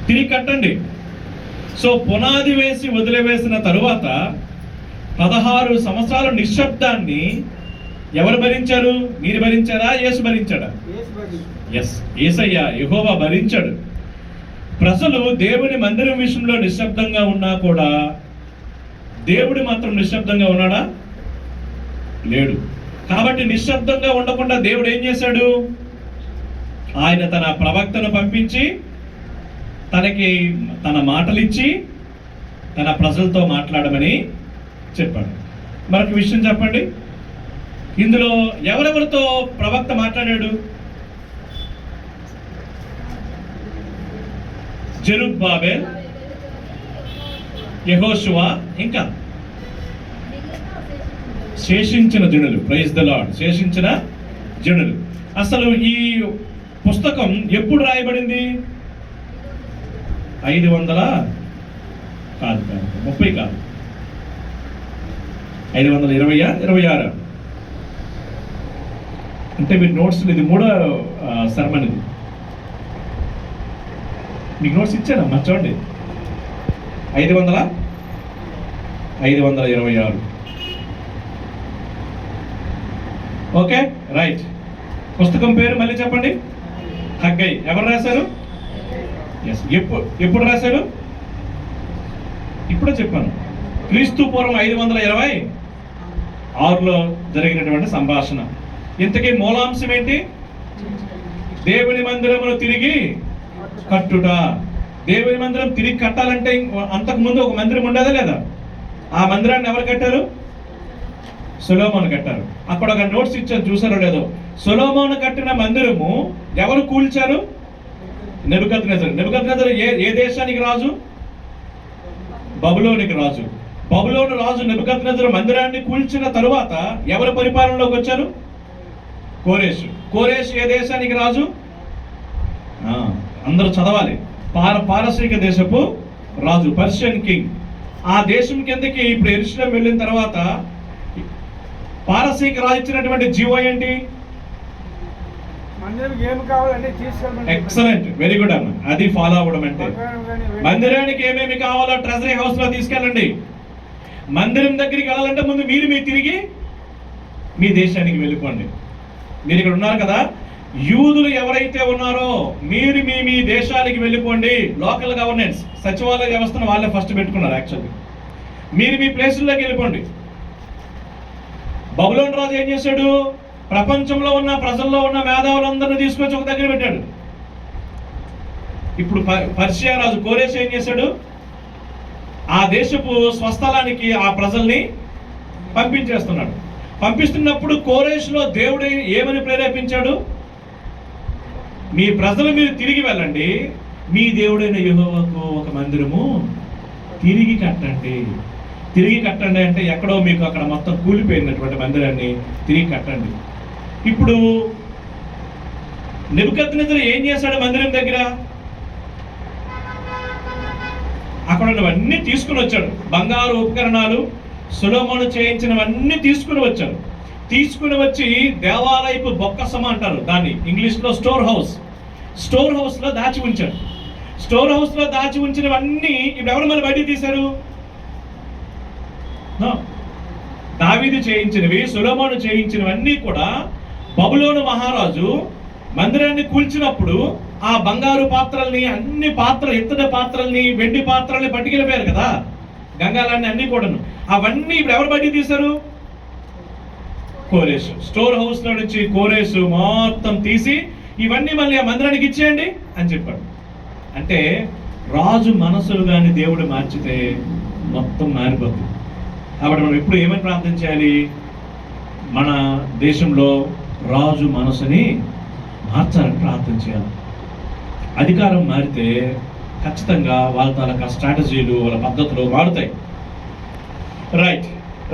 తిరిగి కట్టండి. సో పునాది వేసి వదిలివేసిన తరువాత 16 సంవత్సరాల నిశ్శబ్దాన్ని ఎవరు భరించారు? మీరు భరించారా? యేసు భరించాడా? ఎస్, యేసయ్య యెహోవా భరించాడు. ప్రజలు దేవుని మందిరం విషయంలో నిశ్శబ్దంగా ఉన్నా కూడా దేవుడు మాత్రం నిశ్శబ్దంగా ఉన్నాడా? లేడు. కాబట్టి నిశ్శబ్దంగా ఉండకుండా దేవుడు ఏం చేశాడు? ఆయన తన ప్రవక్తను పంపించి తనకి తన మాటలు ఇచ్చి తన ప్రజలతో మాట్లాడమని చెప్పాడు. మరొక విషయం చెప్పండి, ఇందులో ఎవరెవరితో ప్రవక్త మాట్లాడాడు? జెరుబ్బాబెల్, యెహోషువ, ఇంకా శేషించిన జనులు. Praise the lord. శేషించిన జనులు. అసలు ఈ పుస్తకం ఎప్పుడు రాయబడింది? 500 కాదు, 30 కాదు, 520 26. అంటే మీరు నోట్స్, ఇది 3వ సర్మన్. ఇది మీకు నోట్స్ ఇచ్చానమ్మా, చూడండి. 526. Okay, right. పుస్తకం పేరు మళ్ళీ చెప్పండి. హగ్గై. ఎవరు రాశారు? ఎస్. ఎప్పుడు రాశారు? ఇప్పుడే చెప్పాను. క్రీస్తు పూర్వం 526లో జరిగినటువంటి సంభాషణ. ఇంతకీ మూలాంశం ఏంటి? దేవుని మందిరమును తిరిగి కట్టుట. దేవుని మందిరం తిరిగి కట్టాలంటే అంతకు ముందు ఒక మందిరం ఉండదా లేదా? ఆ మందిరాన్ని ఎవరు కట్టారు? సొలొమోను కట్టారు. అక్కడ ఒక నోట్స్ ఇచ్చారు, చూసారో లేదో. సొలొమోను కట్టిన మందిరము ఎవరు కూల్చారు? నెబుకద్నెజరు. నెబుకద్నెజరు ఏ దేశానికి రాజు? బబులోనికి రాజు. బబులోను రాజు నెబుకద్నెజరు మందిరాన్ని కూల్చిన తరువాత ఎవరు పరిపాలనలోకి వచ్చారు? కోరేషు. కోరేషు ఏ దేశానికి రాజు? అందరూ చదవాలి. పారసీక దేశపు రాజు, పర్షియన్ కింగ్. ఆ దేశం కిందకి ఇప్పుడు యెరూషలేము వెళ్ళిన తర్వాత పారసీక రాజు ఇచ్చినటువంటి జీవో ఏంటి? ఎక్సలెంట్, వెరీ గుడ్ అన్న. అది ఫాలో అవ్వడం అంటే మందిరానికి ఏమేమి కావాలో ట్రెజరీ హౌస్ లో తీసుకెళ్ళండి. మందిరం దగ్గరికి వెళ్ళాలంటే ముందు మీరు తిరిగి మీ దేశానికి వెళ్ళిపోండి. మీరు ఇక్కడ ఉన్నారు కదా, యూదులు ఎవరైతే ఉన్నారో మీరు మీ దేశానికి వెళ్ళిపోండి. లోకల్ గవర్నెన్స్, సచివాలయ వ్యవస్థను వాళ్ళే ఫస్ట్ పెట్టుకున్నారు. యాక్చువల్లీ మీరు మీ ప్లేసుల్లోకి వెళ్ళిపోండి. బబులోను రాజు ఏం చేశాడు? ప్రపంచంలో ఉన్న ప్రజల్లో ఉన్న మేధావులందరినీ తీసుకొచ్చి ఒక దగ్గర పెట్టాడు. ఇప్పుడు పర్షియా రాజు కోరేషు ఏం చేశాడు? ఆ దేశపు స్వస్థలానికి ఆ ప్రజల్ని పంపించేస్తున్నాడు. పంపిస్తున్నప్పుడు కోరేషులో దేవుడు ఏమని ప్రేరేపించాడు? మీ ప్రజలు మీరు తిరిగి వెళ్ళండి, మీ దేవుడైన యెహోవాకు ఒక మందిరము తిరిగి కట్టండి. తిరిగి కట్టండి అంటే ఎక్కడో మీకు అక్కడ మొత్తం కూలిపోయినటువంటి మందిరాన్ని తిరిగి కట్టండి. ఇప్పుడు నెబుకద్నెజరు ఏం చేశాడు? మందిరం దగ్గర అక్కడ ఉన్నవన్నీ తీసుకుని వచ్చాడు. బంగారు ఉపకరణాలు, సొలొమోను చేయించినవన్నీ తీసుకుని వచ్చాడు. తీసుకుని వచ్చి దేవాలయపు బొక్కసమ అంటారు దాన్ని, ఇంగ్లీష్లో స్టోర్ హౌస్. స్టోర్ హౌస్లో దాచి ఉంచాడు. స్టోర్ హౌస్లో దాచి ఉంచినవన్నీ ఇప్పుడు ఎవరు మన బయటికి తీశారు? దావీదు చేయించినవి, సొలొమోను చేయించినవన్నీ కూడా బబులోను మహారాజు మందిరాన్ని కూల్చినప్పుడు ఆ బంగారు పాత్రల్ని, అన్ని పాత్రలు, ఇత్తడి పాత్రల్ని, వెండి పాత్రల్ని పట్టుకెళ్ళిపోయారు కదా, గంగాలన్నీ అన్ని కూడాను. అవన్నీ ఇప్పుడు ఎవరు బయటికి తీశారు? కోరేషు. స్టోర్ హౌస్ లో నుంచి కోరేషు మొత్తం తీసి ఇవన్నీ మళ్ళీ ఆ మందిరానికి ఇచ్చేయండి అని చెప్పాడు. అంటే రాజు మనసులు కానీ దేవుడు మార్చితే మొత్తం మారిపోతుంది. కాబట్టి మనం ఎప్పుడు ఏమని ప్రార్థన చేయాలి? మన దేశంలో రాజు మనసుని మార్చాలని ప్రార్థన చేయాలి. అధికారం మారితే ఖచ్చితంగా వాళ్ళ తాలూకా స్ట్రాటజీలు, వాళ్ళ పద్ధతులు మారుతాయి. రైట్.